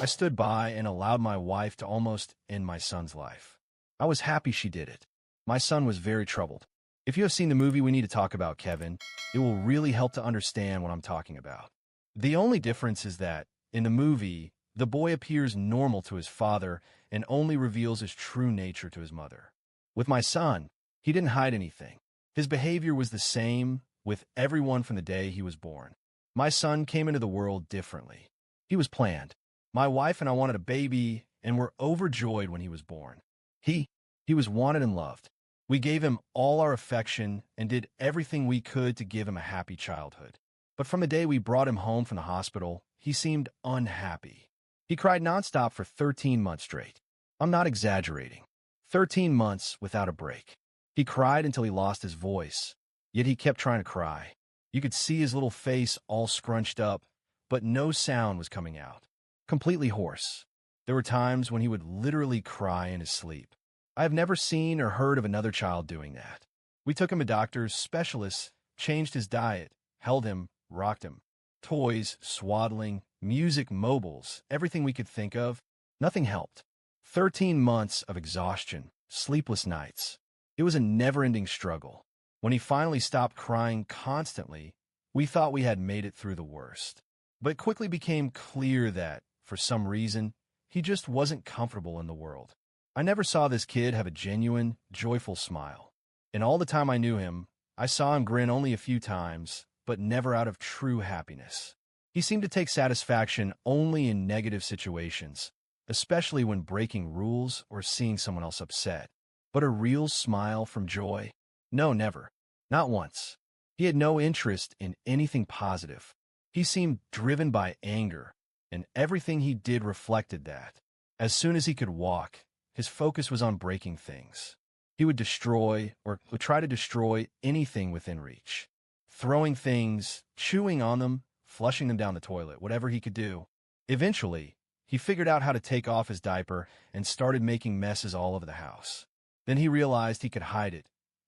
I stood by and allowed my wife to almost end my son's life. I was happy she did it. My son was very troubled. If you have seen the movie we need to talk about, Kevin, it will really help to understand what I'm talking about. The only difference is that, in the movie, the boy appears normal to his father and only reveals his true nature to his mother. With my son, he didn't hide anything. His behavior was the same with everyone from the day he was born. My son came into the world differently. He was planned. My wife and I wanted a baby and were overjoyed when he was born. He was wanted and loved. We gave him all our affection and did everything we could to give him a happy childhood. But from the day we brought him home from the hospital, he seemed unhappy. He cried nonstop for 13 months straight. I'm not exaggerating. 13 months without a break. He cried until he lost his voice, yet he kept trying to cry. You could see his little face all scrunched up, but no sound was coming out. Completely hoarse. There were times when he would literally cry in his sleep. I have never seen or heard of another child doing that. We took him to doctors, specialists, changed his diet, held him, rocked him. Toys, swaddling, music, mobiles, everything we could think of. Nothing helped. 13 months of exhaustion, sleepless nights. It was a never-ending struggle. When he finally stopped crying constantly, we thought we had made it through the worst. But it quickly became clear that, for some reason, he just wasn't comfortable in the world. I never saw this kid have a genuine, joyful smile. In all the time I knew him, I saw him grin only a few times, but never out of true happiness. He seemed to take satisfaction only in negative situations, especially when breaking rules or seeing someone else upset. But a real smile from joy? No, never. Not once. He had no interest in anything positive. He seemed driven by anger, and everything he did reflected that. As soon as he could walk, his focus was on breaking things. He would destroy or would try to destroy anything within reach. Throwing things, chewing on them, flushing them down the toilet, whatever he could do. Eventually, he figured out how to take off his diaper and started making messes all over the house. Then he realized he could hide it,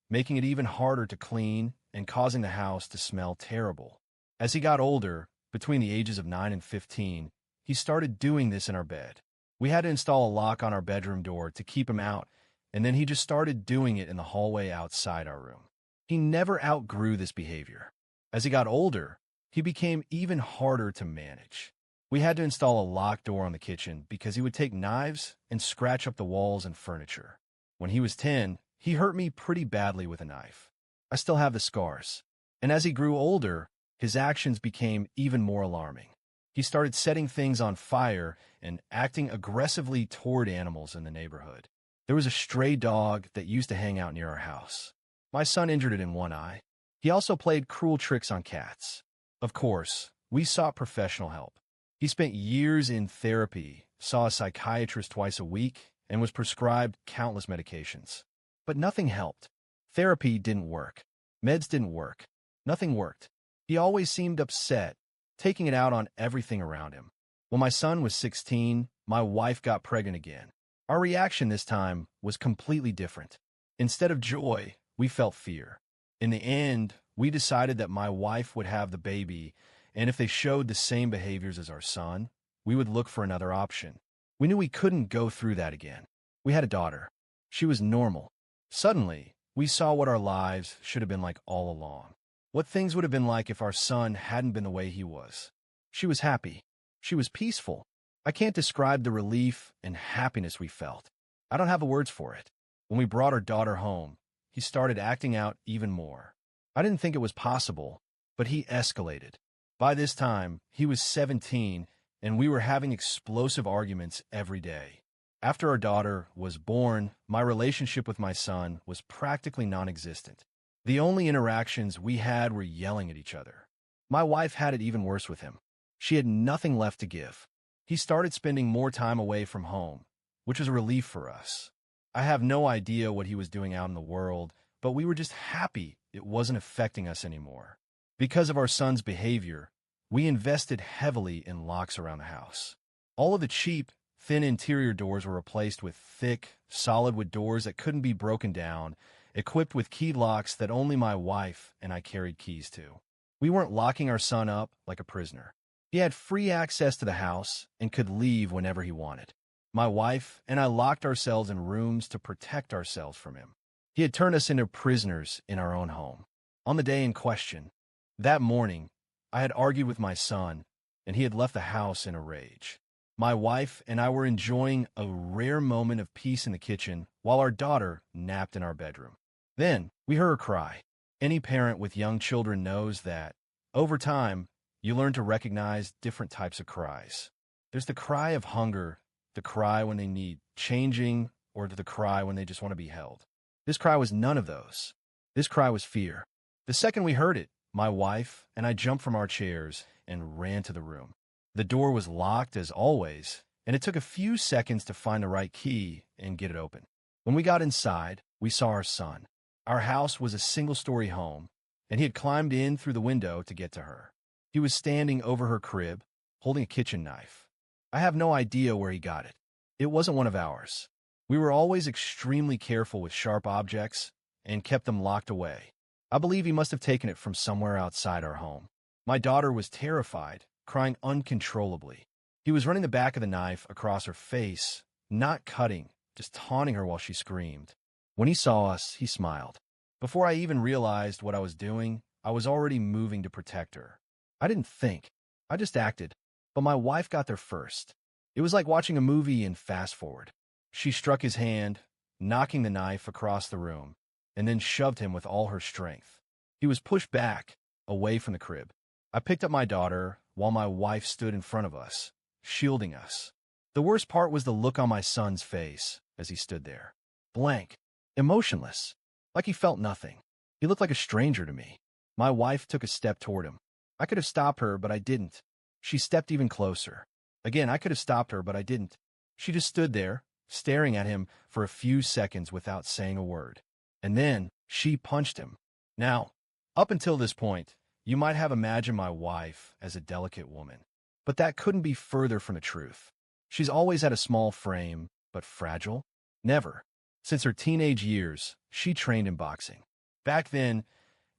making it even harder to clean and causing the house to smell terrible. As he got older, between the ages of 9 and 15, he started doing this in our bed. We had to install a lock on our bedroom door to keep him out, and then he just started doing it in the hallway outside our room. He never outgrew this behavior. As he got older, he became even harder to manage. We had to install a locked door on the kitchen because he would take knives and scratch up the walls and furniture. When he was 10, he hurt me pretty badly with a knife. I still have the scars. And as he grew older, his actions became even more alarming. He started setting things on fire and acting aggressively toward animals in the neighborhood. There was a stray dog that used to hang out near our house. My son injured it in one eye. He also played cruel tricks on cats. Of course, we sought professional help. He spent years in therapy, saw a psychiatrist twice a week, and was prescribed countless medications. But nothing helped. Therapy didn't work. Meds didn't work. Nothing worked. He always seemed upset, taking it out on everything around him. When my son was 16, my wife got pregnant again. Our reaction this time was completely different. Instead of joy, we felt fear. In the end, we decided that my wife would have the baby, and if they showed the same behaviors as our son, we would look for another option. We knew we couldn't go through that again. We had a daughter. She was normal. Suddenly, we saw what our lives should have been like all along. What things would have been like if our son hadn't been the way he was. She was happy. She was peaceful. I can't describe the relief and happiness we felt. I don't have the words for it. When we brought our daughter home, he started acting out even more. I didn't think it was possible, but he escalated. By this time, he was 17, and we were having explosive arguments every day. After our daughter was born, my relationship with my son was practically non-existent. The only interactions we had were yelling at each other. My wife had it even worse with him. She had nothing left to give. He started spending more time away from home, which was a relief for us. I have no idea what he was doing out in the world, but we were just happy it wasn't affecting us anymore. Because of our son's behavior, we invested heavily in locks around the house. All of the cheap, thin interior doors were replaced with thick, solid wood doors that couldn't be broken down, equipped with key locks that only my wife and I carried keys to. We weren't locking our son up like a prisoner. He had free access to the house and could leave whenever he wanted. My wife and I locked ourselves in rooms to protect ourselves from him. He had turned us into prisoners in our own home. On the day in question, that morning, I had argued with my son, and he had left the house in a rage. My wife and I were enjoying a rare moment of peace in the kitchen while our daughter napped in our bedroom. Then, we heard her cry. Any parent with young children knows that, over time, you learn to recognize different types of cries. There's the cry of hunger, the cry when they need changing, or the cry when they just want to be held. This cry was none of those. This cry was fear. The second we heard it, my wife and I jumped from our chairs and ran to the room. The door was locked as always, and it took a few seconds to find the right key and get it open. When we got inside, we saw our son. Our house was a single-story home, and he had climbed in through the window to get to her. He was standing over her crib, holding a kitchen knife. I have no idea where he got it. It wasn't one of ours. We were always extremely careful with sharp objects and kept them locked away. I believe he must have taken it from somewhere outside our home. My daughter was terrified, crying uncontrollably. He was running the back of the knife across her face, not cutting, just taunting her while she screamed. When he saw us, he smiled. Before I even realized what I was doing, I was already moving to protect her. I didn't think. I just acted. But my wife got there first. It was like watching a movie in fast forward. She struck his hand, knocking the knife across the room, and then shoved him with all her strength. He was pushed back, away from the crib. I picked up my daughter while my wife stood in front of us, shielding us. The worst part was the look on my son's face as he stood there. Blank, emotionless, like he felt nothing. He looked like a stranger to me. My wife took a step toward him. I could have stopped her, but I didn't. She stepped even closer. Again, I could have stopped her, but I didn't. She just stood there, staring at him for a few seconds without saying a word. And then she punched him. Now, up until this point, you might have imagined my wife as a delicate woman. But that couldn't be further from the truth. She's always had a small frame, but fragile? Never. Since her teenage years, she trained in boxing. Back then,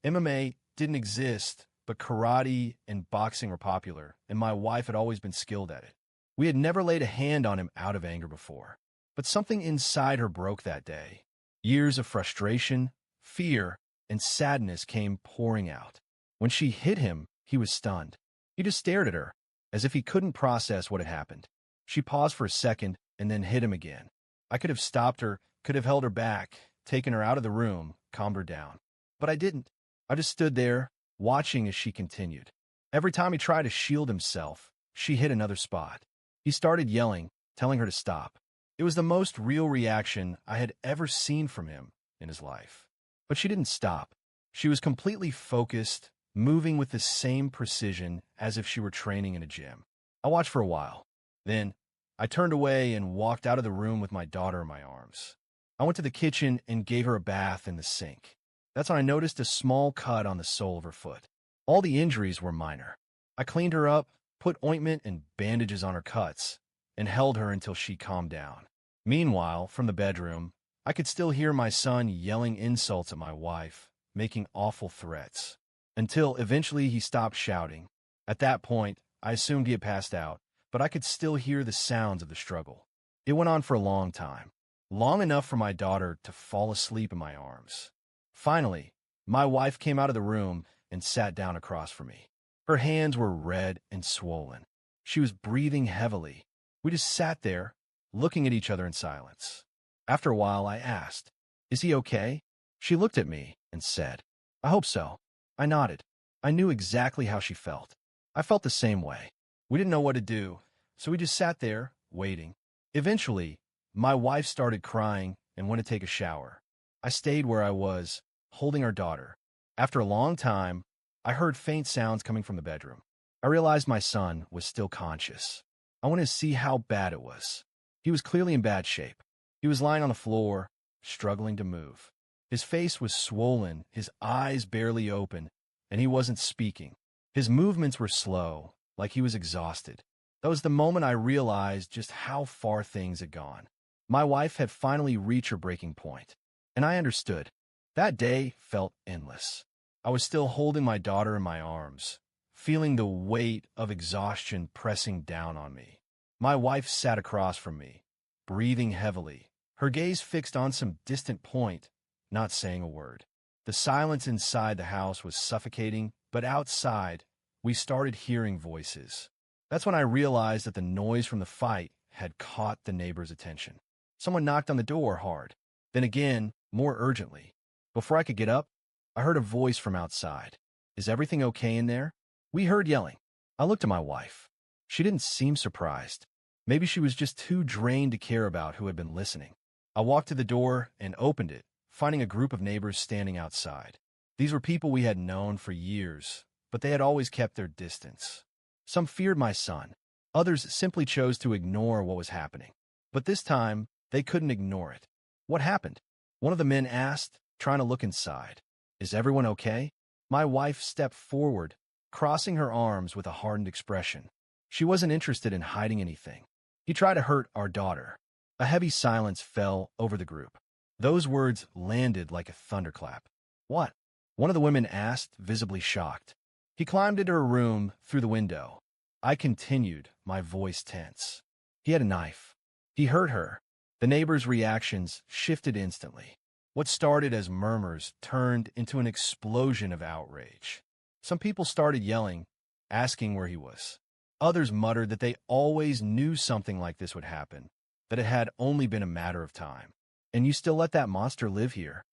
MMA didn't exist, but karate and boxing were popular, and my wife had always been skilled at it. We had never laid a hand on him out of anger before. But something inside her broke that day. Years of frustration, fear, and sadness came pouring out. When she hit him, he was stunned. He just stared at her, as if he couldn't process what had happened. She paused for a second and then hit him again. I could have stopped her, could have held her back, taken her out of the room, calmed her down. But I didn't. I just stood there, watching as she continued. Every time he tried to shield himself, she hit another spot. He started yelling, telling her to stop. It was the most real reaction I had ever seen from him in his life. But she didn't stop. She was completely focused, moving with the same precision as if she were training in a gym. I watched for a while. Then, I turned away and walked out of the room with my daughter in my arms. I went to the kitchen and gave her a bath in the sink. That's when I noticed a small cut on the sole of her foot. All the injuries were minor. I cleaned her up, put ointment and bandages on her cuts, and held her until she calmed down. Meanwhile, from the bedroom, I could still hear my son yelling insults at my wife, making awful threats, until eventually he stopped shouting. At that point, I assumed he had passed out, but I could still hear the sounds of the struggle. It went on for a long time, long enough for my daughter to fall asleep in my arms. Finally, my wife came out of the room and sat down across from me. Her hands were red and swollen. She was breathing heavily. We just sat there, looking at each other in silence. After a while, I asked, "Is he okay?" She looked at me and said, "I hope so." I nodded. I knew exactly how she felt. I felt the same way. We didn't know what to do, so we just sat there, waiting. Eventually, my wife started crying and went to take a shower. I stayed where I was, holding our daughter. After a long time, I heard faint sounds coming from the bedroom. I realized my son was still conscious. I wanted to see how bad it was. He was clearly in bad shape. He was lying on the floor, struggling to move. His face was swollen, his eyes barely open, and he wasn't speaking. His movements were slow, like he was exhausted. That was the moment I realized just how far things had gone. My wife had finally reached her breaking point, and I understood. That day felt endless. I was still holding my daughter in my arms, feeling the weight of exhaustion pressing down on me. My wife sat across from me, breathing heavily, her gaze fixed on some distant point, not saying a word. The silence inside the house was suffocating, but outside, we started hearing voices. That's when I realized that the noise from the fight had caught the neighbor's attention. Someone knocked on the door hard, then again, more urgently. Before I could get up, I heard a voice from outside. "Is everything okay in there?" We heard yelling. I looked at my wife. She didn't seem surprised. Maybe she was just too drained to care about who had been listening. I walked to the door and opened it, finding a group of neighbors standing outside. These were people we had known for years, but they had always kept their distance. Some feared my son. Others simply chose to ignore what was happening. But this time, they couldn't ignore it. "What happened?" one of the men asked, trying to look inside. "Is everyone okay?" My wife stepped forward, crossing her arms with a hardened expression. She wasn't interested in hiding anything. "He tried to hurt our daughter." A heavy silence fell over the group. Those words landed like a thunderclap. "What?" one of the women asked, visibly shocked. "He climbed into her room through the window." I continued, my voice tense. "He had a knife. He hurt her." The neighbors' reactions shifted instantly. What started as murmurs turned into an explosion of outrage. Some people started yelling, asking where he was. Others muttered that they always knew something like this would happen, that it had only been a matter of time. "And you still let that monster live here?"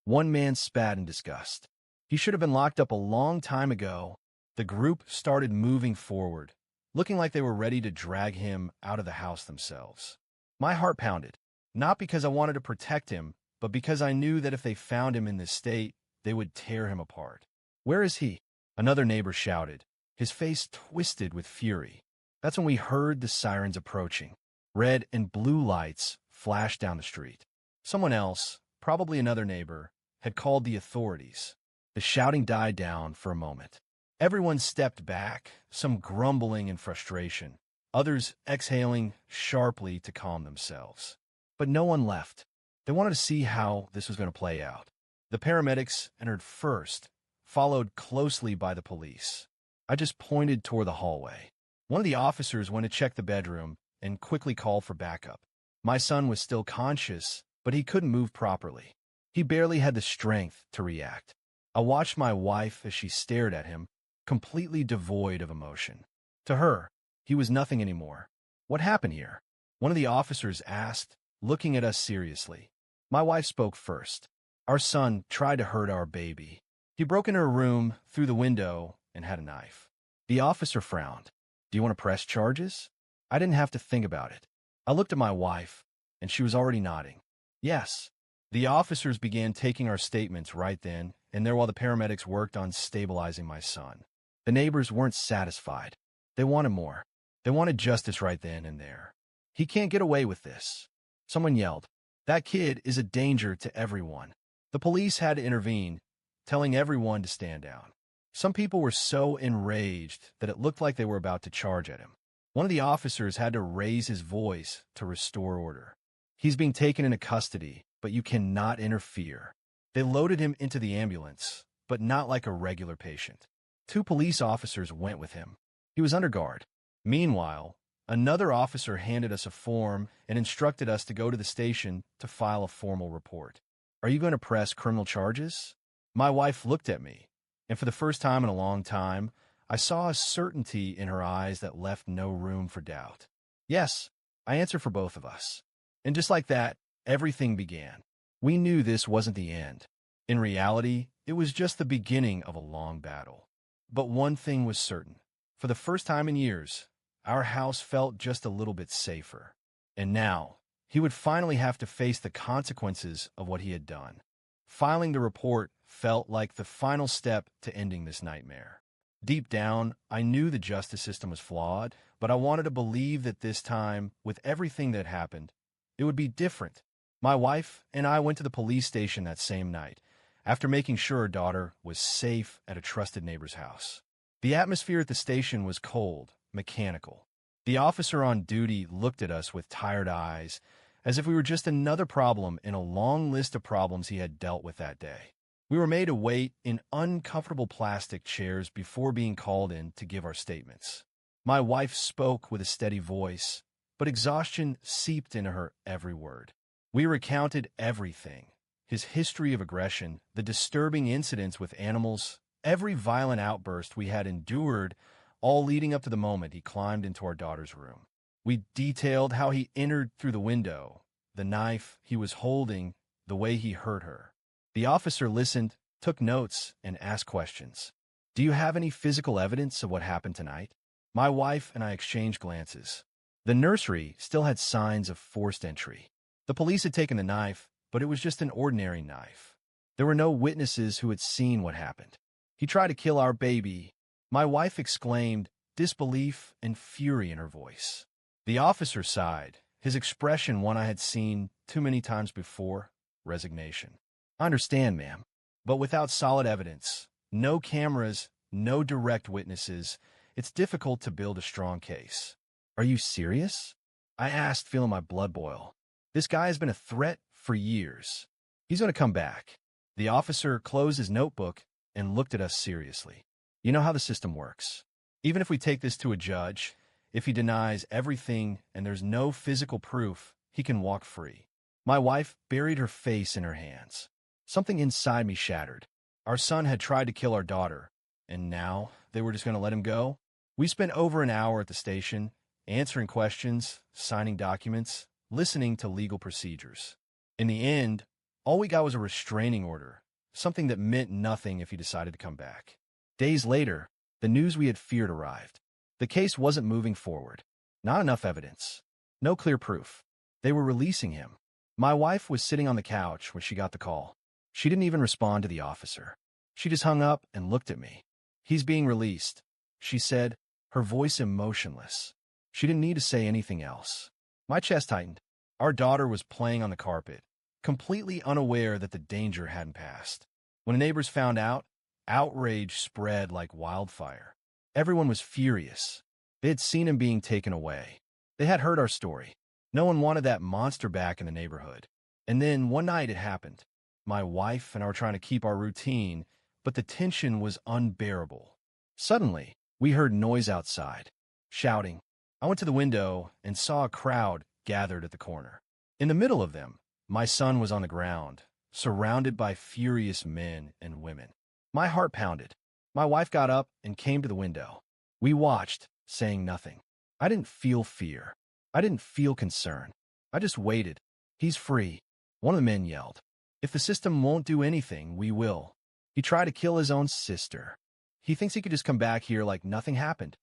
One man spat in disgust. "He should have been locked up a long time ago." The group started moving forward, looking like they were ready to drag him out of the house themselves. My heart pounded, not because I wanted to protect him, but because I knew that if they found him in this state, they would tear him apart. "Where is he?" another neighbor shouted, his face twisted with fury. That's when we heard the sirens approaching. Red and blue lights flashed down the street. Someone else, probably another neighbor, had called the authorities. The shouting died down for a moment. Everyone stepped back, some grumbling in frustration, others exhaling sharply to calm themselves. But no one left. They wanted to see how this was going to play out. The paramedics entered first, followed closely by the police. I just pointed toward the hallway. One of the officers went to check the bedroom and quickly called for backup. My son was still conscious, but he couldn't move properly. He barely had the strength to react. I watched my wife as she stared at him, completely devoid of emotion. To her, he was nothing anymore. "What happened here?" one of the officers asked, looking at us seriously. My wife spoke first. "Our son tried to hurt our baby. He broke into her room through the window and had a knife." The officer frowned. "Do you want to press charges?" I didn't have to think about it. I looked at my wife, and she was already nodding. "Yes." The officers began taking our statements right then and there while the paramedics worked on stabilizing my son. The neighbors weren't satisfied. They wanted more. They wanted justice right then and there. "He can't get away with this." Someone yelled. "That kid is a danger to everyone." The police had to intervene, telling everyone to stand down. Some people were so enraged that it looked like they were about to charge at him. One of the officers had to raise his voice to restore order. "He's being taken into custody, but you cannot interfere." They loaded him into the ambulance, but not like a regular patient. 2 police officers went with him. He was under guard. Meanwhile, another officer handed us a form and instructed us to go to the station to file a formal report. "Are you going to press criminal charges?" My wife looked at me, and for the first time in a long time, I saw a certainty in her eyes that left no room for doubt. "Yes," I answered for both of us. And just like that, everything began. We knew this wasn't the end. In reality, it was just the beginning of a long battle. But one thing was certain. For the first time in years, our house felt just a little bit safer. And now, he would finally have to face the consequences of what he had done. Filing the report felt like the final step to ending this nightmare. Deep down, I knew the justice system was flawed, but I wanted to believe that this time, with everything that happened, it would be different. My wife and I went to the police station that same night, after making sure her daughter was safe at a trusted neighbor's house. The atmosphere at the station was cold, mechanical. The officer on duty looked at us with tired eyes, as if we were just another problem in a long list of problems he had dealt with that day. We were made to wait in uncomfortable plastic chairs before being called in to give our statements. My wife spoke with a steady voice, but exhaustion seeped into her every word. We recounted everything: his history of aggression, the disturbing incidents with animals, every violent outburst we had endured, all leading up to the moment he climbed into our daughter's room. We detailed how he entered through the window, the knife he was holding, the way he hurt her. The officer listened, took notes, and asked questions. "Do you have any physical evidence of what happened tonight?" My wife and I exchanged glances. The nursery still had signs of forced entry. The police had taken the knife, but it was just an ordinary knife. There were no witnesses who had seen what happened. "He tried to kill our baby," my wife exclaimed, disbelief and fury in her voice. The officer sighed, his expression one I had seen too many times before: resignation. "I understand, ma'am, but without solid evidence, no cameras, no direct witnesses, it's difficult to build a strong case." "Are you serious?" I asked, feeling my blood boil. "This guy has been a threat for years. He's going to come back." The officer closed his notebook and looked at us seriously. "You know how the system works. Even if we take this to a judge, if he denies everything and there's no physical proof, he can walk free." My wife buried her face in her hands. Something inside me shattered. Our son had tried to kill our daughter, and now they were just going to let him go? We spent over an hour at the station, answering questions, signing documents, listening to legal procedures. In the end, all we got was a restraining order, something that meant nothing if he decided to come back. Days later, the news we had feared arrived. The case wasn't moving forward. Not enough evidence. No clear proof. They were releasing him. My wife was sitting on the couch when she got the call. She didn't even respond to the officer. She just hung up and looked at me. "He's being released," she said, her voice emotionless. She didn't need to say anything else. My chest tightened. Our daughter was playing on the carpet, completely unaware that the danger hadn't passed. When the neighbors found out, outrage spread like wildfire. Everyone was furious. They had seen him being taken away. They had heard our story. No one wanted that monster back in the neighborhood. And then one night it happened. My wife and I were trying to keep our routine, but the tension was unbearable. Suddenly, we heard noise outside, shouting. I went to the window and saw a crowd gathered at the corner. In the middle of them, my son was on the ground, surrounded by furious men and women. My heart pounded. My wife got up and came to the window. We watched, saying nothing. I didn't feel fear. I didn't feel concern. I just waited. "He's free," one of the men yelled. "If the system won't do anything, we will. He tried to kill his own sister. He thinks he could just come back here like nothing happened."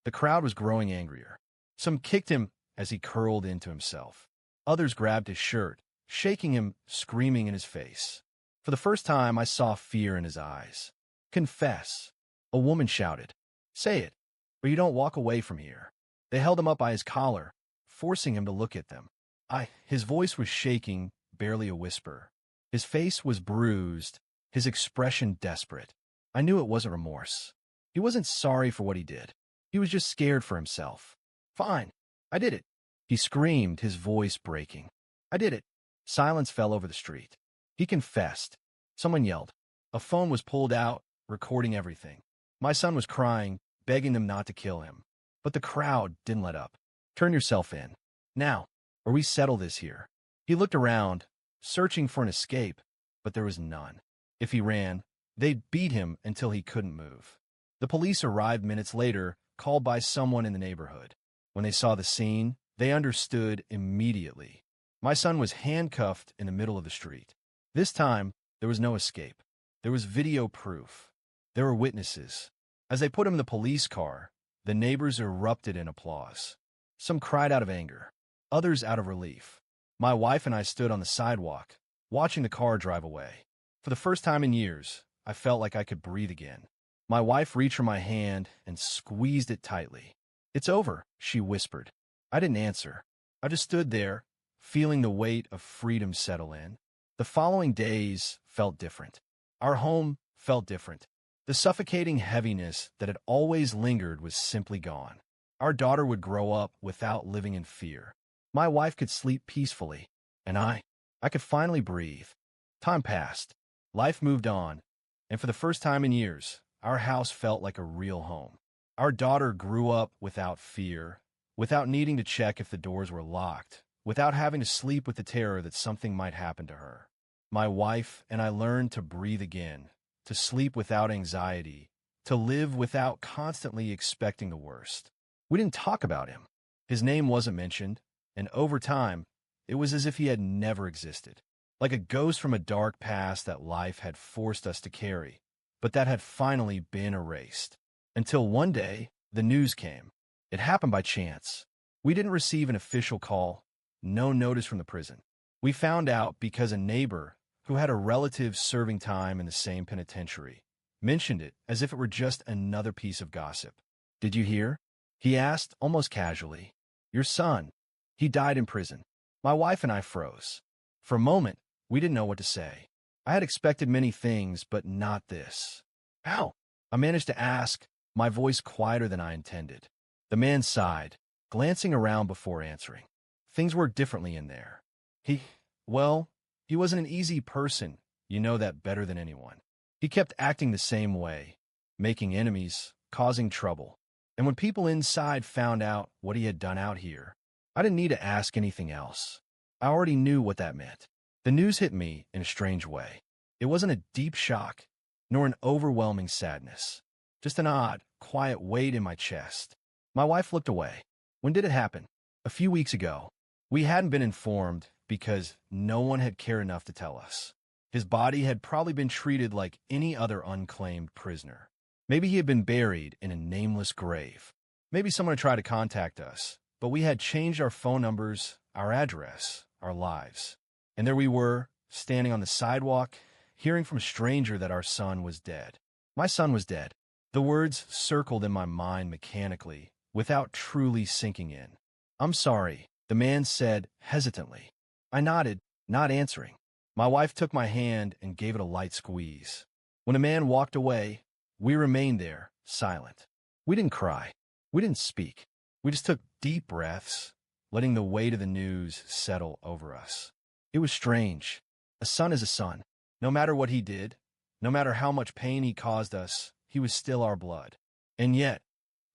The crowd was growing angrier. Some kicked him as he curled into himself. Others grabbed his shirt, shaking him, screaming in his face. For the first time, I saw fear in his eyes. "Confess," a woman shouted. "Say it, or you don't walk away from here." They held him up by his collar, forcing him to look at them. His voice was shaking, barely a whisper. His face was bruised, his expression desperate. I knew it wasn't remorse. He wasn't sorry for what he did. He was just scared for himself. "Fine, I did it," he screamed, his voice breaking. "I did it." Silence fell over the street. He confessed. Someone yelled. A phone was pulled out, recording everything. My son was crying, begging them not to kill him. But the crowd didn't let up. "Turn yourself in. Now, or we settle this here." He looked around, searching for an escape, but there was none. If he ran, they'd beat him until he couldn't move. The police arrived minutes later, called by someone in the neighborhood. When they saw the scene, they understood immediately. My son was handcuffed in the middle of the street. This time, there was no escape. There was video proof. There were witnesses. As they put him in the police car, the neighbors erupted in applause. Some cried out of anger, others out of relief. My wife and I stood on the sidewalk, watching the car drive away. For the first time in years, I felt like I could breathe again. My wife reached for my hand and squeezed it tightly. "It's over," she whispered. I didn't answer. I just stood there, feeling the weight of freedom settle in. The following days felt different. Our home felt different. The suffocating heaviness that had always lingered was simply gone. Our daughter would grow up without living in fear. My wife could sleep peacefully, and I could finally breathe. Time passed. Life moved on, and for the first time in years, our house felt like a real home. Our daughter grew up without fear, without needing to check if the doors were locked, without having to sleep with the terror that something might happen to her. My wife and I learned to breathe again, to sleep without anxiety, to live without constantly expecting the worst. We didn't talk about him. His name wasn't mentioned, and over time, it was as if he had never existed. Like a ghost from a dark past that life had forced us to carry, but that had finally been erased. Until one day, the news came. It happened by chance. We didn't receive an official call, no notice from the prison. We found out because a neighbor, who had a relative serving time in the same penitentiary, mentioned it as if it were just another piece of gossip. "Did you hear?" he asked, almost casually. "Your son. He died in prison." My wife and I froze. For a moment, we didn't know what to say. I had expected many things, but not this. "How?" I managed to ask, my voice quieter than I intended. The man sighed, glancing around before answering. Things worked differently in there. Well, he wasn't an easy person. You know that better than anyone. He kept acting the same way, making enemies, causing trouble. And when people inside found out what he had done out here, I didn't need to ask anything else. I already knew what that meant. The news hit me in a strange way. It wasn't a deep shock, nor an overwhelming sadness. Just an odd, quiet weight in my chest. My wife looked away. "When did it happen?" "A few weeks ago." We hadn't been informed because no one had cared enough to tell us. His body had probably been treated like any other unclaimed prisoner. Maybe he had been buried in a nameless grave. Maybe someone had tried to contact us, but we had changed our phone numbers, our address, our lives. And there we were, standing on the sidewalk, hearing from a stranger that our son was dead. My son was dead. The words circled in my mind mechanically, without truly sinking in. "I'm sorry," the man said hesitantly. I nodded, not answering. My wife took my hand and gave it a light squeeze. When the man walked away, we remained there, silent. We didn't cry. We didn't speak. We just took deep breaths, letting the weight of the news settle over us. It was strange. A son is a son. No matter what he did, no matter how much pain he caused us, he was still our blood. And yet,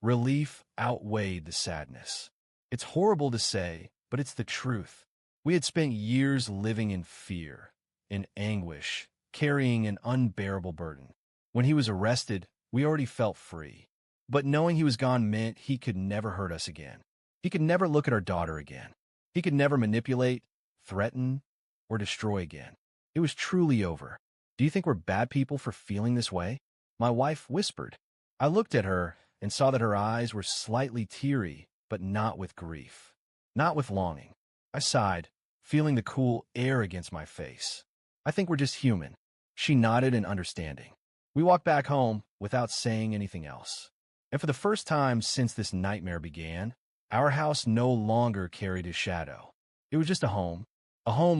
relief outweighed the sadness. It's horrible to say, but it's the truth. We had spent years living in fear, in anguish, carrying an unbearable burden. When he was arrested, we already felt free. But knowing he was gone meant he could never hurt us again. He could never look at our daughter again. He could never manipulate, threaten, or destroy again. It was truly over. "Do you think we're bad people for feeling this way?" My wife whispered. I looked at her and saw that her eyes were slightly teary, but not with grief, not with longing. I sighed, feeling the cool air against my face. "I think we're just human." She nodded in understanding. We walked back home without saying anything else. And for the first time since this nightmare began, our house no longer carried a shadow. It was just a home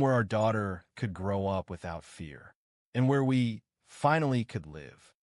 where our daughter could grow up without fear, and where we finally could live.